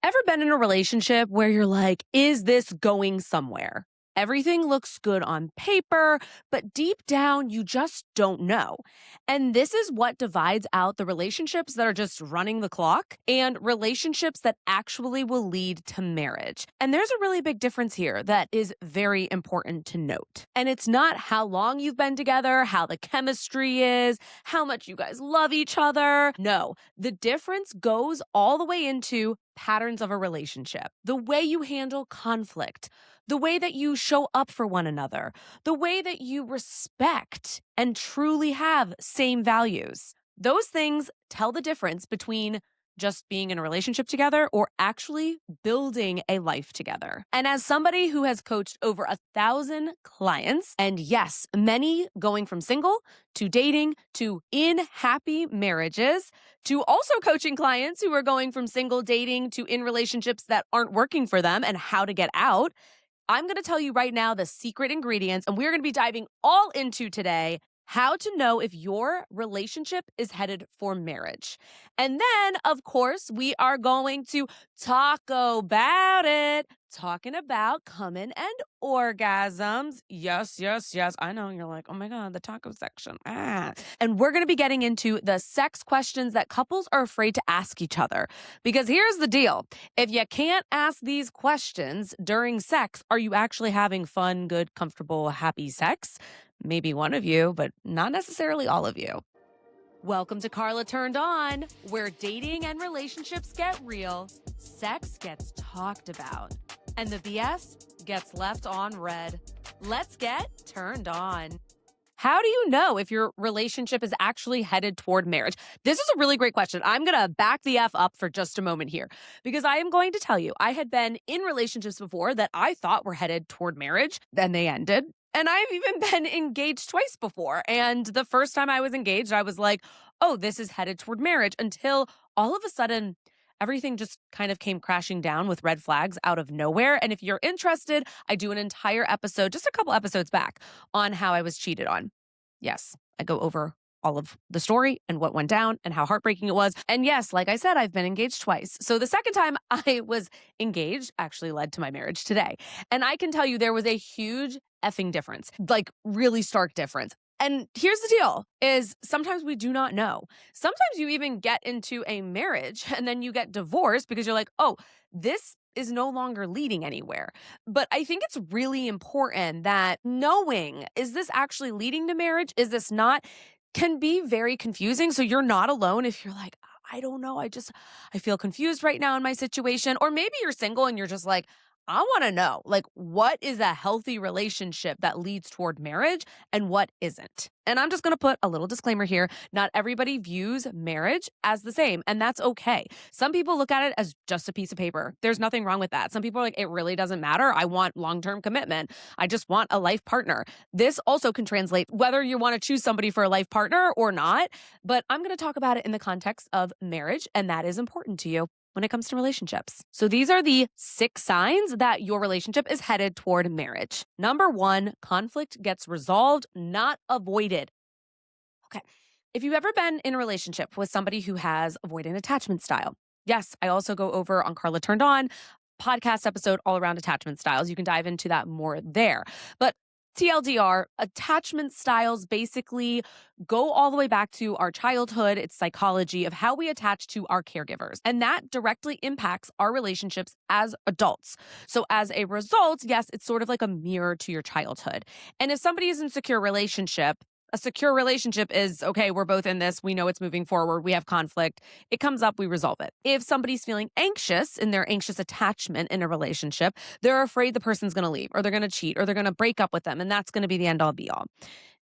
Ever been in a relationship where you're like, is this going somewhere? Everything looks good on paper, but deep down, you just don't know. And this is what divides out the relationships that are just running the clock and relationships that actually will lead to marriage. And there's a really big difference here that is very important to note. And it's not how long you've been together, how the chemistry is, how much you guys love each other. No, the difference goes all the way into patterns of a relationship, the way you handle conflict, the way that you show up for one another, the way that you respect and truly have same values. Those things tell the difference between just being in a relationship together or actually building a life together. And as somebody who has coached over 1,000 clients, and yes, many going from single to dating to in happy marriages, to also coaching clients who are going from single dating to in relationships that aren't working for them and how to get out, I'm going to tell you right now the secret ingredients, and we're going to be diving all into today how to know if your relationship is headed for marriage. And then, of course, we are going to talk about it, talking about coming and orgasms. Yes, yes, yes. I know you're like, oh my God, the taco section. And we're going to be getting into the sex questions that couples are afraid to ask each other. Because here's the deal. If you can't ask these questions during sex, are you actually having fun, good, comfortable, happy sex? Maybe one of you, but not necessarily all of you. Welcome to Carla Turned On, where dating and relationships get real, sex gets talked about, and the BS gets left on red. Let's get turned on. How do you know if your relationship is actually headed toward marriage? This is a really great question. I'm going to back the F up for just a moment here because I am going to tell you, I had been in relationships before that I thought were headed toward marriage, then they ended. And I've even been engaged twice before. And the first time I was engaged, I was like, oh, this is headed toward marriage, until all of a sudden, everything just kind of came crashing down with red flags out of nowhere. And if you're interested, I do an entire episode, just a couple episodes back, on how I was cheated on. Yes, I go over all of the story and what went down and how heartbreaking it was. And yes, like I said, I've been engaged twice. So the second time I was engaged actually led to my marriage today. And I can tell you there was a huge effing difference, like really stark difference. And here's the deal is sometimes we do not know. Sometimes you even get into a marriage and then you get divorced because you're like, oh, this is no longer leading anywhere. But I think it's really important that knowing, is this actually leading to marriage? Is this not? Can be very confusing. So you're not alone if you're like, I don't know. I feel confused right now in my situation. Or maybe you're single and you're just like, I want to know, like, what is a healthy relationship that leads toward marriage and what isn't? And I'm just going to put a little disclaimer here. Not everybody views marriage as the same, and that's okay. Some people look at it as just a piece of paper. There's nothing wrong with that. Some people are like, it really doesn't matter. I want long-term commitment. I just want a life partner. This also can translate whether you want to choose somebody for a life partner or not. But I'm going to talk about it in the context of marriage, and that is important to you when it comes to relationships. So these are the 6 signs that your relationship is headed toward marriage. Number 1, conflict gets resolved, not avoided. Okay. If you've ever been in a relationship with somebody who has avoidant attachment style, yes, I also go over on Carla Turned On podcast episode all around attachment styles. You can dive into that more there. But TLDR, attachment styles basically go all the way back to our childhood. It's psychology of how we attach to our caregivers. And that directly impacts our relationships as adults. So as a result, yes, it's sort of like a mirror to your childhood. And if somebody is in a secure relationship, a secure relationship is, okay, we're both in this. We know it's moving forward. We have conflict. It comes up, we resolve it. If somebody's feeling anxious in their anxious attachment in a relationship, they're afraid the person's going to leave or they're going to cheat or they're going to break up with them. And that's going to be the end all be all.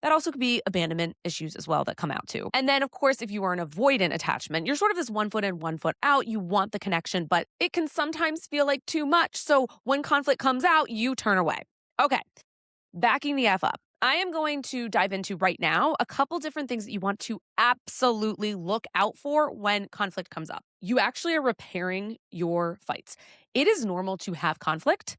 That also could be abandonment issues as well that come out too. And then, of course, if you are an avoidant attachment, you're sort of this 1 foot in, 1 foot out. You want the connection, but it can sometimes feel like too much. So when conflict comes out, you turn away. Okay, backing the F up. I am going to dive into right now a couple different things that you want to absolutely look out for when conflict comes up. You actually are repairing your fights. It is normal to have conflict.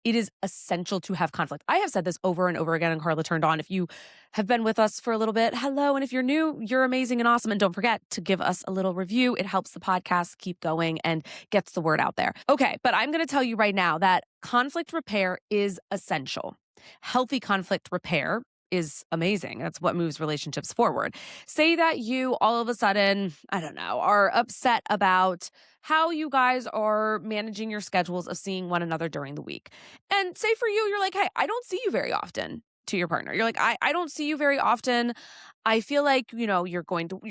It is essential to have conflict. I have said this over and over again, and Carla turned on. If you have been with us for a little bit, hello. And if you're new, you're amazing and awesome. And don't forget to give us a little review. It helps the podcast keep going and gets the word out there. Okay, but I'm going to tell you right now that conflict repair is essential. Healthy conflict repair is amazing. That's what moves relationships forward. Say that you all of a sudden, I don't know, are upset about how you guys are managing your schedules of seeing one another during the week. And say for you, you're like, hey, I don't see you very often to your partner. You're like, I don't see you very often. I feel like, you're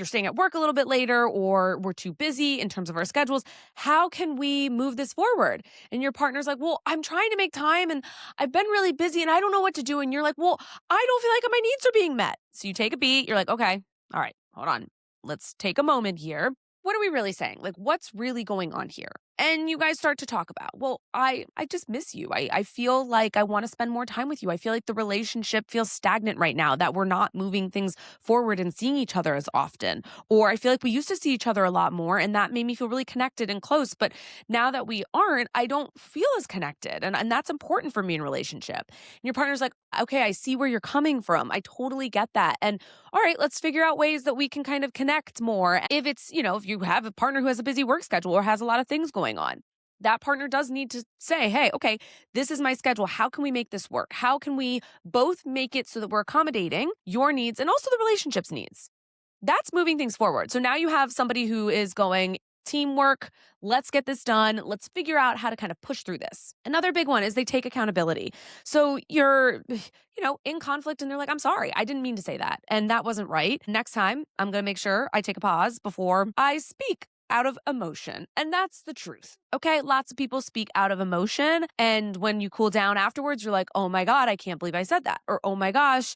staying at work a little bit later, or we're too busy in terms of our schedules. How can we move this forward? And your partner's like, well, I'm trying to make time and I've been really busy and I don't know what to do. And you're like, well, I don't feel like my needs are being met. So you take a beat. You're like, okay, all right, hold on. Let's take a moment here. What are we really saying? Like, what's really going on here? And you guys start to talk about, well, I just miss you. I feel like I want to spend more time with you. I feel like the relationship feels stagnant right now, that we're not moving things forward and seeing each other as often. Or I feel like we used to see each other a lot more and that made me feel really connected and close. But now that we aren't, I don't feel as connected. And that's important for me in a relationship. And your partner's like, okay, I see where you're coming from. I totally get that. And all right, let's figure out ways that we can kind of connect more. If it's, if you have a partner who has a busy work schedule or has a lot of things going on, that partner does need to say, hey, okay, this is my schedule. How can we make this work? How can we both make it so that we're accommodating your needs and also the relationship's needs? That's moving things forward. So now you have somebody who is going, teamwork, let's get this done. Let's figure out how to kind of push through this. Another big one is they take accountability. So you're, in conflict and they're like, I'm sorry, I didn't mean to say that. And that wasn't right. Next time, I'm going to make sure I take a pause before I speak out of emotion. And that's the truth. Okay. Lots of people speak out of emotion. And when you cool down afterwards, you're like, oh my God, I can't believe I said that. Or, oh my gosh,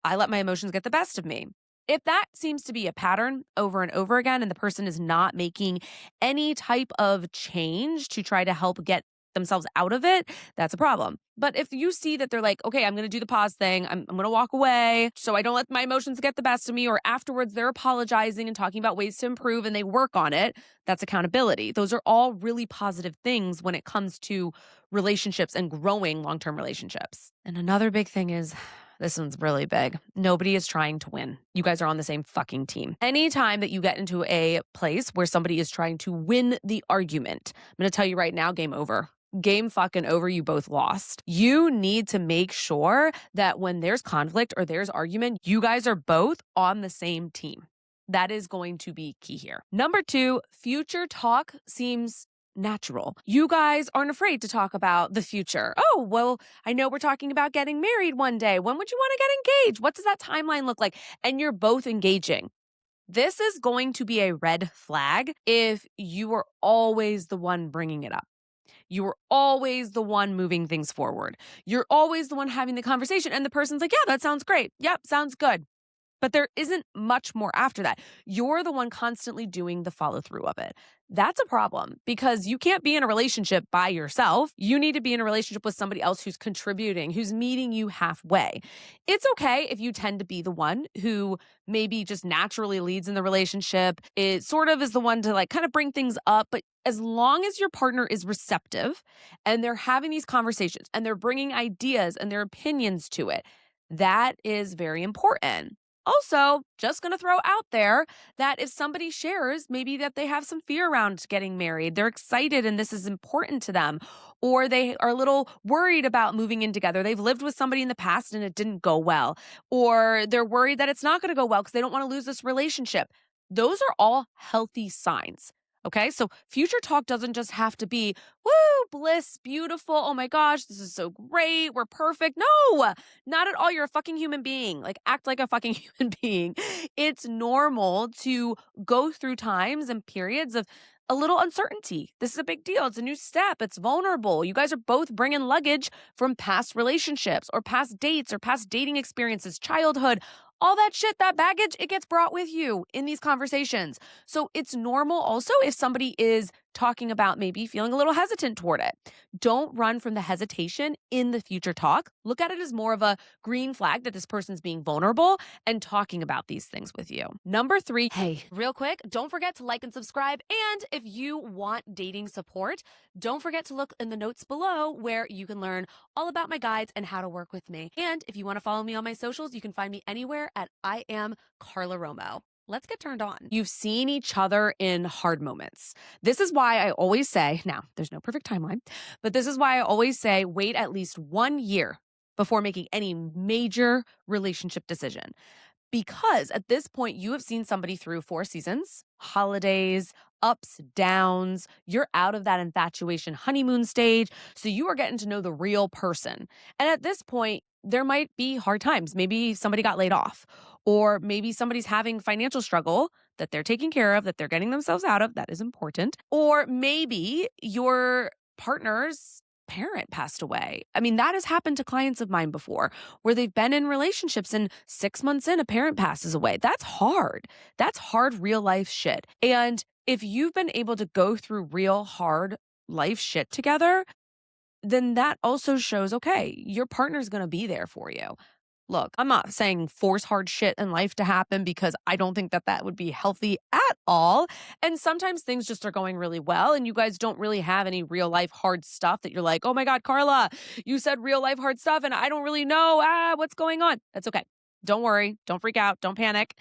I let my emotions get the best of me. If that seems to be a pattern over and over again, and the person is not making any type of change to try to help get themselves out of it, that's a problem. But if you see that they're like, okay, I'm going to do the pause thing. I'm going to walk away so I don't let my emotions get the best of me, or afterwards they're apologizing and talking about ways to improve and they work on it, that's accountability. Those are all really positive things when it comes to relationships and growing long-term relationships. And another big thing is, this one's really big. Nobody is trying to win. You guys are on the same fucking team. Anytime that you get into a place where somebody is trying to win the argument, I'm going to tell you right now, game over. Game fucking over. You both lost. You need to make sure that when there's conflict or there's argument, you guys are both on the same team. That is going to be key here. Number 2, future talk seems natural. You guys aren't afraid to talk about the future. Oh, well, I know we're talking about getting married one day. When would you want to get engaged? What does that timeline look like? And you're both engaging. This is going to be a red flag if you are always the one bringing it up. You are always the one moving things forward. You're always the one having the conversation. And the person's like, yeah, that sounds great. Yep, sounds good. But there isn't much more after that. You're the one constantly doing the follow through of it. That's a problem because you can't be in a relationship by yourself. You need to be in a relationship with somebody else who's contributing, who's meeting you halfway. It's okay if you tend to be the one who maybe just naturally leads in the relationship. It sort of is the one to kind of bring things up. But as long as your partner is receptive and they're having these conversations and they're bringing ideas and their opinions to it, that is very important. Also, just going to throw out there that if somebody shares maybe that they have some fear around getting married, they're excited and this is important to them, or they are a little worried about moving in together. They've lived with somebody in the past and it didn't go well, or they're worried that it's not going to go well because they don't want to lose this relationship. Those are all healthy signs. Okay, so future talk doesn't just have to be, woo, bliss, beautiful. Oh my gosh, this is so great. We're perfect. No, not at all. You're a fucking human being. Act like a fucking human being. It's normal to go through times and periods of a little uncertainty. This is a big deal. It's a new step. It's vulnerable. You guys are both bringing luggage from past relationships or past dates or past dating experiences, childhood, all that shit, that baggage, it gets brought with you in these conversations. So it's normal also if somebody is talking about maybe feeling a little hesitant toward it. Don't run from the hesitation in the future talk. Look at it as more of a green flag that this person's being vulnerable and talking about these things with you. Number 3, hey, real quick, don't forget to like and subscribe. And if you want dating support, don't forget to look in the notes below where you can learn all about my guides and how to work with me. And if you want to follow me on my socials, you can find me anywhere at I am Carla Romo. Let's get turned on. You've seen each other in hard moments. This is why I always say, now there's no perfect timeline, but this is why I always say wait at least 1 year before making any major relationship decision. Because at this point, you have seen somebody through 4 seasons, holidays, ups, downs. You're out of that infatuation honeymoon stage. So you are getting to know the real person. And at this point, there might be hard times. Maybe somebody got laid off, or maybe somebody's having financial struggle that they're taking care of, that they're getting themselves out of. That is important. Or maybe your partner's parent passed away. I mean, that has happened to clients of mine before where they've been in relationships and 6 months in, a parent passes away. That's hard. That's hard real life shit. And if you've been able to go through real hard life shit together, then that also shows, okay, your partner's going to be there for you. Look, I'm not saying force hard shit in life to happen because I don't think that that would be healthy at all. And sometimes things just are going really well and you guys don't really have any real life hard stuff that you're like, oh my God, Carla, you said real life hard stuff and I don't really know what's going on. That's okay. Don't worry. Don't freak out. Don't panic.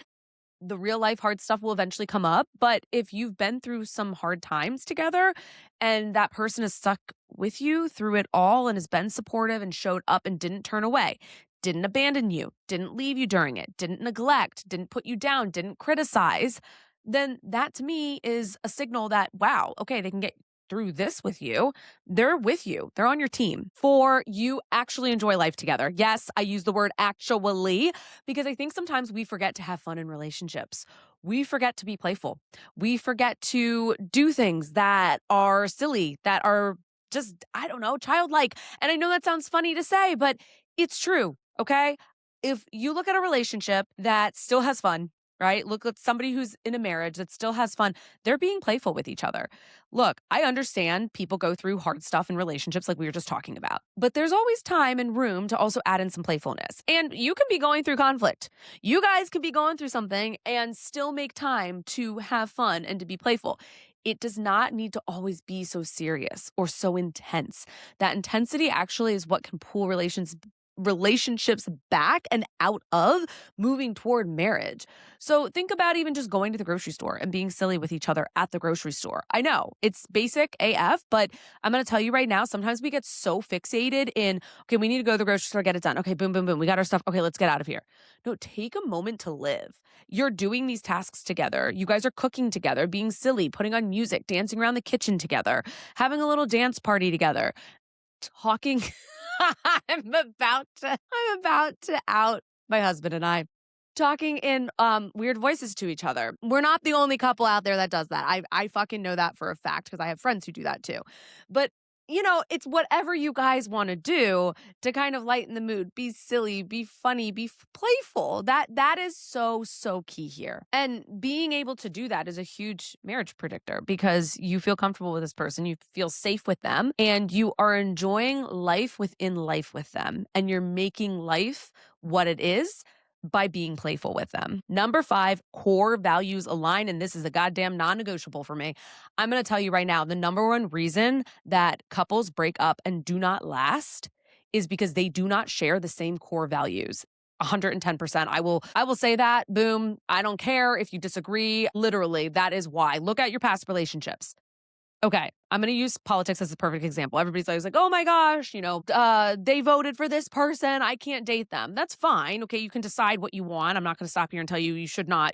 The real life hard stuff will eventually come up. But if you've been through some hard times together and that person is stuck with you through it all and has been supportive and showed up and didn't turn away, didn't abandon you, didn't leave you during it, didn't neglect, didn't put you down, didn't criticize, then that to me is a signal that, wow, okay, they can get through this with you. They're with you. They're on your team. 4, you actually enjoy life together. Yes, I use the word actually because I think sometimes we forget to have fun in relationships. We forget to be playful. We forget to do things that are silly, that are just, I don't know, childlike. And I know that sounds funny to say, but it's true. Okay. If you look at a relationship that still has fun, right? Look at somebody who's in a marriage that still has fun. They're being playful with each other. Look, I understand people go through hard stuff in relationships like we were just talking about, but there's always time and room to also add in some playfulness. And you can be going through conflict. You guys could be going through something and still make time to have fun and to be playful. It does not need to always be so serious or so intense. That intensity actually is what can pull relationships back and out of moving toward marriage. So think about even just going to the grocery store and being silly with each other at the grocery store. I know it's basic AF, but I'm going to tell you right now, sometimes we get so fixated in, okay, we need to go to the grocery store, get it done. Okay, boom, boom, boom. We got our stuff. Okay, let's get out of here. No, take a moment to live. You're doing these tasks together. You guys are cooking together, being silly, putting on music, dancing around the kitchen together, having a little dance party together, talking. I'm about to out my husband and I talking in weird voices to each other. We're not the only couple out there that does that. I fucking know that for a fact because I have friends who do that too. But it's whatever you guys want to do to kind of lighten the mood, be silly, be funny, be playful. That is so key here. And being able to do that is a huge marriage predictor because you feel comfortable with this person, you feel safe with them, and you are enjoying life within life with them. And you're making life what it is by being playful with them. Number 5, core values align. And this is a goddamn non-negotiable for me. I'm going to tell you right now, the number one reason that couples break up and do not last is because they do not share the same core values. 110%. I will say that. Boom. I don't care if you disagree. Literally, that is why. Look at your past relationships. Okay, I'm going to use politics as a perfect example. Everybody's always like, oh my gosh, they voted for this person. I can't date them. That's fine. Okay, you can decide what you want. I'm not going to stop here and tell you you should not,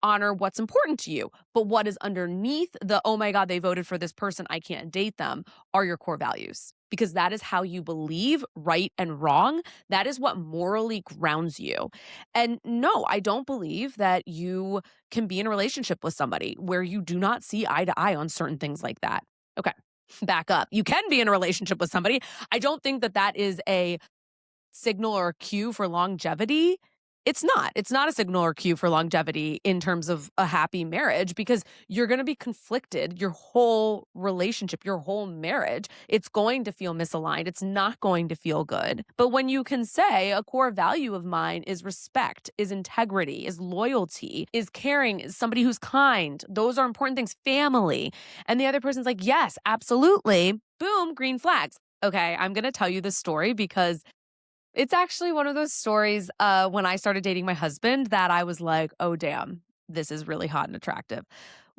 honor what's important to you. But what is underneath the, oh my God, they voted for this person, I can't date them, are your core values. Because that is how you believe right and wrong. That is what morally grounds you. And no, I don't believe that you can be in a relationship with somebody where you do not see eye to eye on certain things like that. Okay, back up. You can be in a relationship with somebody. I don't think that that is a signal or a cue for longevity. It's not. It's not a signal or cue for longevity in terms of a happy marriage because you're going to be conflicted your whole relationship, your whole marriage. It's going to feel misaligned. It's not going to feel good. But when you can say a core value of mine is respect, is integrity, is loyalty, is caring, is somebody who's kind, those are important things, family. And the other person's like, yes, absolutely. Boom, green flags. Okay, I'm going to tell you this story because it's actually one of those stories, when I started dating my husband that I was like, "Oh, damn, this is really hot and attractive."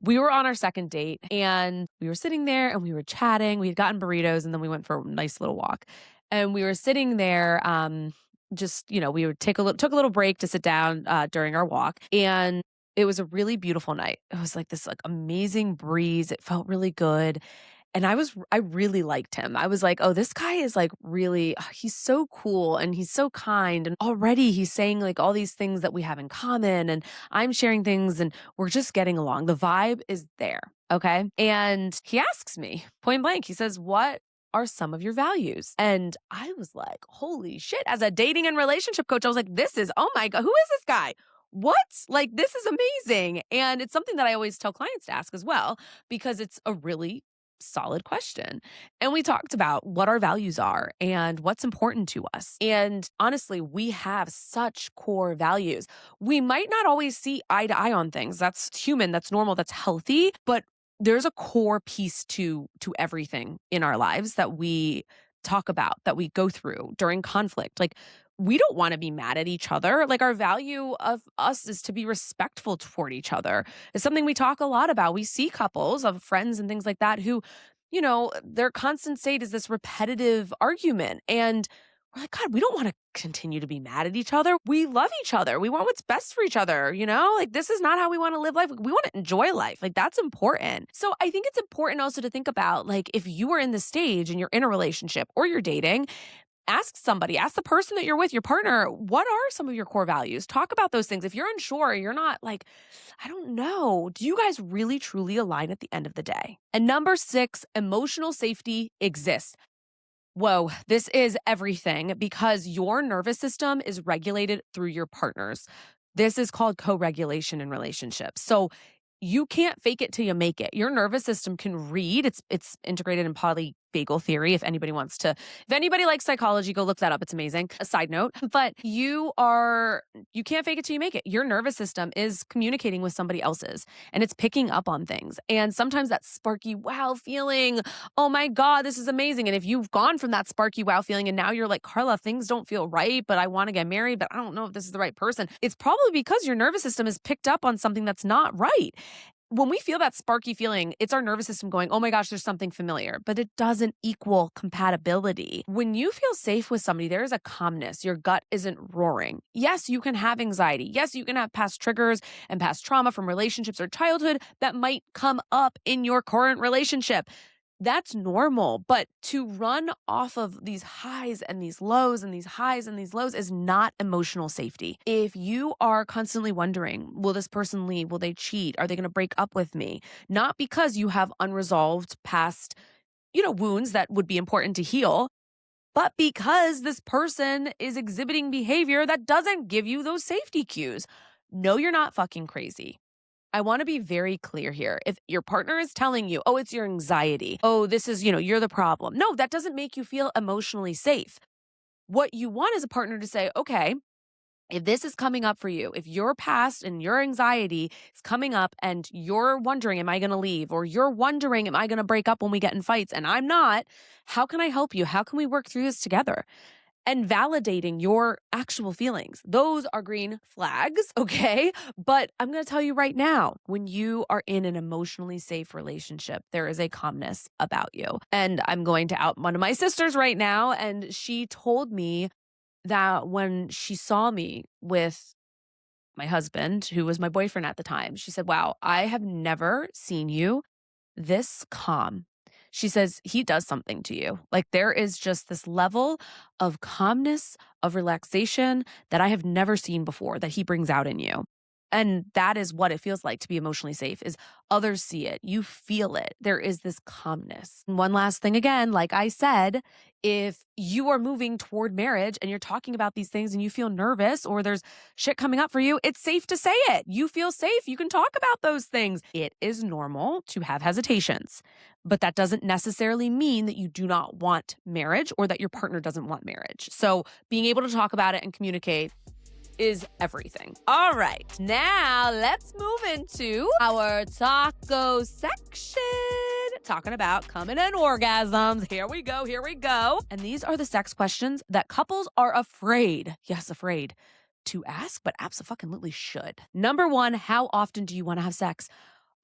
We were on our second date, and we were sitting there, and we were chatting. We had gotten burritos, and then we went for a nice little walk. And we were sitting there, just, we would took a little break to sit down, during our walk, and it was a really beautiful night. It was like this, like, amazing breeze. It felt really good. And I really liked him. I was like, "Oh, this guy is like really he's so cool and he's so kind and already he's saying like all these things that we have in common and I'm sharing things and we're just getting along. The vibe is there." Okay? And he asks me point blank. He says, "What are some of your values?" And I was like, "Holy shit." As a dating and relationship coach, I was like, "This is oh my god, who is this guy?" What? Like, this is amazing. And it's something that I always tell clients to ask as well, because it's a really solid question. And we talked about what our values are and what's important to us. And honestly, we have such core values. We might not always see eye to eye on things. That's human, that's normal, that's healthy, but there's a core piece to everything in our lives that we talk about, that we go through during conflict. Like we don't want to be mad at each other. Like our value of us is to be respectful toward each other. It's something we talk a lot about. We see couples of friends and things like that who, their constant state is this repetitive argument. And we're like, God, we don't want to continue to be mad at each other. We love each other. We want what's best for each other. Like this is not how we want to live life. We want to enjoy life. Like that's important. So I think it's important also to think about like if you are in the stage and you're in a relationship or you're dating, ask somebody, ask the person that you're with, your partner, what are some of your core values? Talk about those things. If you're unsure, you're not like, I don't know. Do you guys really truly align at the end of the day? And number 6, emotional safety exists. Whoa, this is everything because your nervous system is regulated through your partner's. This is called co-regulation in relationships. So you can't fake it till you make it. Your nervous system can read. It's integrated in polyvagal theory. If anybody likes psychology, go look that up. It's amazing. A side note, but you can't fake it till you make it. Your nervous system is communicating with somebody else's and it's picking up on things. And sometimes that sparky wow feeling, oh my God, this is amazing. And if you've gone from that sparky wow feeling and now you're like, Carla, things don't feel right, but I want to get married, but I don't know if this is the right person. It's probably because your nervous system has picked up on something that's not right. When we feel that sparky feeling, it's our nervous system going, oh my gosh, there's something familiar, but it doesn't equal compatibility. When you feel safe with somebody, there is a calmness. Your gut isn't roaring. Yes, you can have anxiety. Yes, you can have past triggers and past trauma from relationships or childhood that might come up in your current relationship. That's normal, but to run off of these highs and these lows and these highs and these lows is not emotional safety. If you are constantly wondering, will this person leave? Will they cheat? Are they going to break up with me? Not because you have unresolved past, wounds that would be important to heal, but because this person is exhibiting behavior that doesn't give you those safety cues. No, you're not fucking crazy. I want to be very clear here. If your partner is telling you, oh, it's your anxiety. Oh, this is, you're the problem. No, that doesn't make you feel emotionally safe. What you want is a partner to say, okay, if this is coming up for you, if your past and your anxiety is coming up and you're wondering, am I going to leave? Or you're wondering, am I going to break up when we get in fights? And I'm not, how can I help you? How can we work through this together? And validating your actual feelings. Those are green flags, okay? But I'm going to tell you right now, when you are in an emotionally safe relationship, there is a calmness about you. And I'm going to out one of my sisters right now. And she told me that when she saw me with my husband, who was my boyfriend at the time, she said, wow, I have never seen you this calm. She says, he does something to you. Like there is just this level of calmness, of relaxation that I have never seen before that he brings out in you. And that is what it feels like to be emotionally safe is others see it. You feel it. There is this calmness. And one last thing again, like I said, if you are moving toward marriage and you're talking about these things and you feel nervous or there's shit coming up for you, it's safe to say it. You feel safe. You can talk about those things. It is normal to have hesitations, but that doesn't necessarily mean that you do not want marriage or that your partner doesn't want marriage. So being able to talk about it and communicate is everything. All right, now let's move into our taco section. Talking about coming and orgasms. Here we go, here we go. And these are the sex questions that couples are afraid, yes, afraid to ask, but absolutely should. Number one, how often do you want to have sex?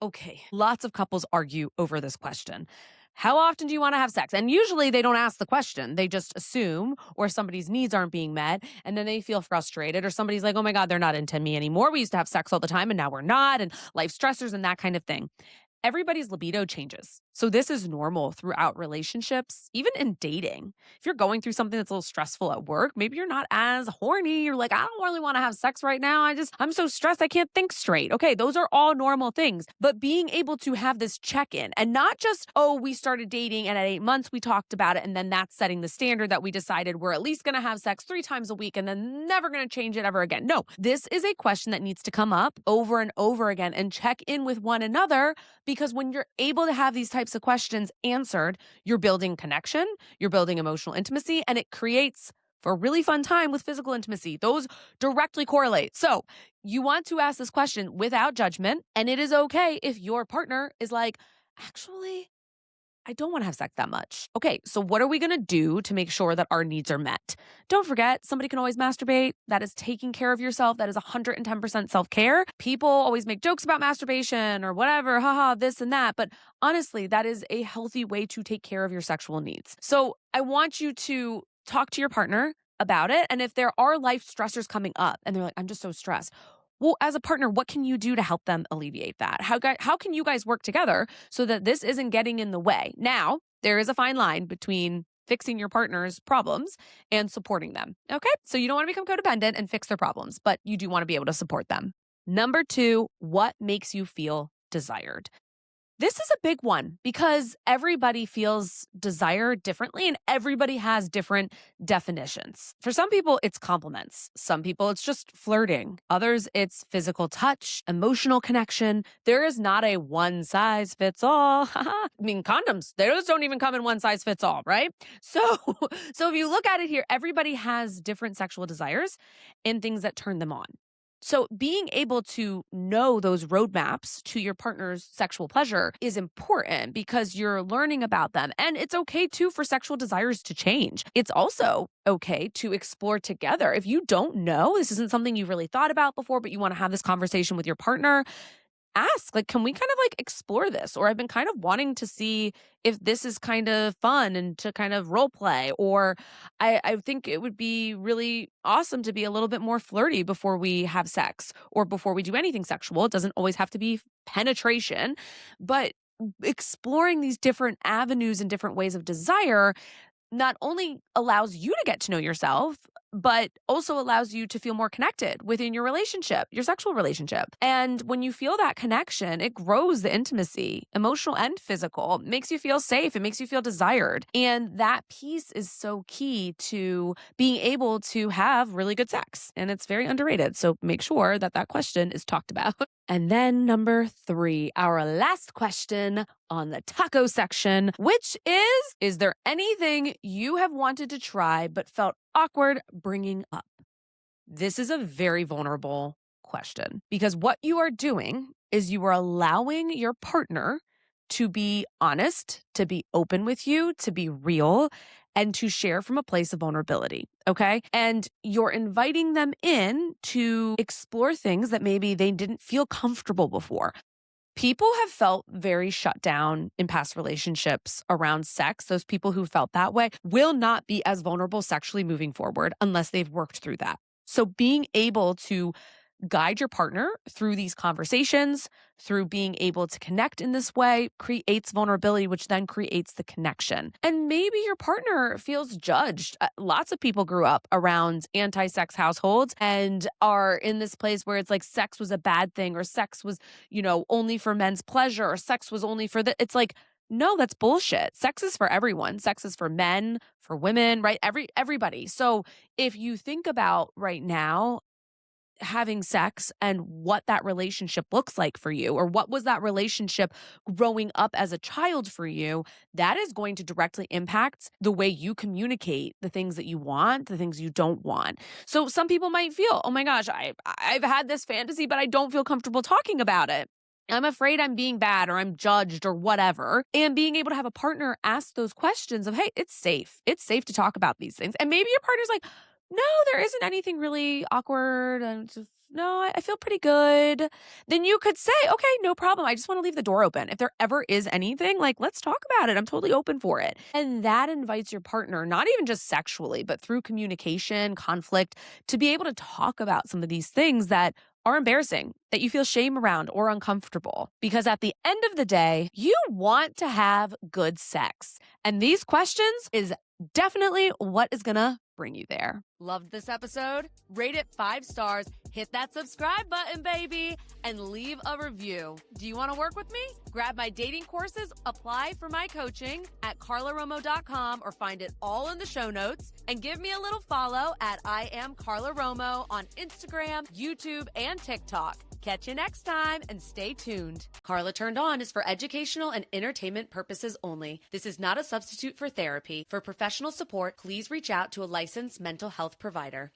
Okay, lots of couples argue over this question. How often do you want to have sex? And usually they don't ask the question. They just assume, or somebody's needs aren't being met, and then they feel frustrated, or somebody's like, oh my God, they're not into me anymore. We used to have sex all the time, and now we're not, and life stressors and that kind of thing. Everybody's libido changes. So this is normal throughout relationships, even in dating. If you're going through something that's a little stressful at work, maybe you're not as horny. You're like, I don't really want to have sex right now. I'm so stressed. I can't think straight. Okay, those are all normal things. But being able to have this check-in and not just, oh, we started dating and at 8 months we talked about it. And then that's setting the standard that we decided we're at least going to have sex 3 times a week and then never going to change it ever again. No, this is a question that needs to come up over and over again and check in with one another, because when you're able to have these types of questions answered, you're building connection, you're building emotional intimacy, and it creates for a really fun time with physical intimacy. Those directly correlate. So you want to ask this question without judgment, and it is okay if your partner is like, actually, I don't want to have sex that much. Okay, so what are we going to do to make sure that our needs are met? Don't forget, somebody can always masturbate. That is taking care of yourself. That is 110% self-care. People always make jokes about masturbation or whatever, haha, this and that. But honestly, that is a healthy way to take care of your sexual needs. So I want you to talk to your partner about it. And if there are life stressors coming up and they're like, I'm just so stressed. Well, as a partner, what can you do to help them alleviate that? How can you guys work together so that this isn't getting in the way? Now, there is a fine line between fixing your partner's problems and supporting them. Okay? So you don't want to become codependent and fix their problems, but you do want to be able to support them. Number 2, what makes you feel desired? This is a big one because everybody feels desire differently and everybody has different definitions. For some people, it's compliments. Some people, it's just flirting. Others, it's physical touch, emotional connection. There is not a one size fits all. I mean, condoms, those don't even come in one size fits all, right? So, so if you look at it here, everybody has different sexual desires and things that turn them on. So being able to know those roadmaps to your partner's sexual pleasure is important because you're learning about them. And it's okay too for sexual desires to change. It's also okay to explore together. If you don't know, this isn't something you've really thought about before, but you want to have this conversation with your partner, ask, like, can we kind of like explore this? Or I've been kind of wanting to see if this is kind of fun and to kind of role play. Or I think it would be really awesome to be a little bit more flirty before we have sex or before we do anything sexual. It doesn't always have to be penetration, but exploring these different avenues and different ways of desire not only allows you to get to know yourself, but also allows you to feel more connected within your relationship, your sexual relationship. And when you feel that connection, it grows the intimacy, emotional and physical, it makes you feel safe. It makes you feel desired. And that piece is so key to being able to have really good sex. And it's very underrated. So make sure that that question is talked about. And then number 3, our last question on the taco section, which is there anything you have wanted to try but felt awkward bringing up? This is a very vulnerable question because what you are doing is you are allowing your partner to be honest, to be open with you, to be real, and to share from a place of vulnerability. Okay. And you're inviting them in to explore things that maybe they didn't feel comfortable before. People have felt very shut down in past relationships around sex. Those people who felt that way will not be as vulnerable sexually moving forward unless they've worked through that. So being able to Guide your partner through these conversations, through being able to connect in this way, creates vulnerability, which then creates the connection. And maybe your partner feels judged. Lots of people grew up around anti-sex households and are in this place where it's like sex was a bad thing, or sex was, only for men's pleasure, or sex was only for the, it's like, no, that's bullshit. Sex is for everyone. Sex is for men, for women, right? Everybody. So if you think about right now, having sex and what that relationship looks like for you, or what was that relationship growing up as a child for you, that is going to directly impact the way you communicate the things that you want, the things you don't want. So some people might feel, oh my gosh, I've had this fantasy, but I don't feel comfortable talking about it. I'm afraid I'm being bad, or I'm judged, or whatever. And being able to have a partner ask those questions of, hey, it's safe. It's safe to talk about these things. And maybe your partner's like, no, there isn't anything really awkward. I feel pretty good. Then you could say, okay, no problem. I just want to leave the door open. If there ever is anything, like, let's talk about it. I'm totally open for it. And that invites your partner, not even just sexually, but through communication, conflict, to be able to talk about some of these things that are embarrassing, that you feel shame around or uncomfortable. Because at the end of the day, you want to have good sex. And these questions is definitely what is gonna bring you there. Loved this episode? Rate it 5 stars, hit that subscribe button, baby, and leave a review. Do you want to work with me? Grab my dating courses, apply for my coaching at carlaromo.com, or find it all in the show notes, and give me a little follow at I am Carla Romo on Instagram, YouTube, and TikTok. Catch you next time, and stay tuned. Carla Turned On is for educational and entertainment purposes only. This is not a substitute for therapy. For professional support, please reach out to a licensed mental health provider.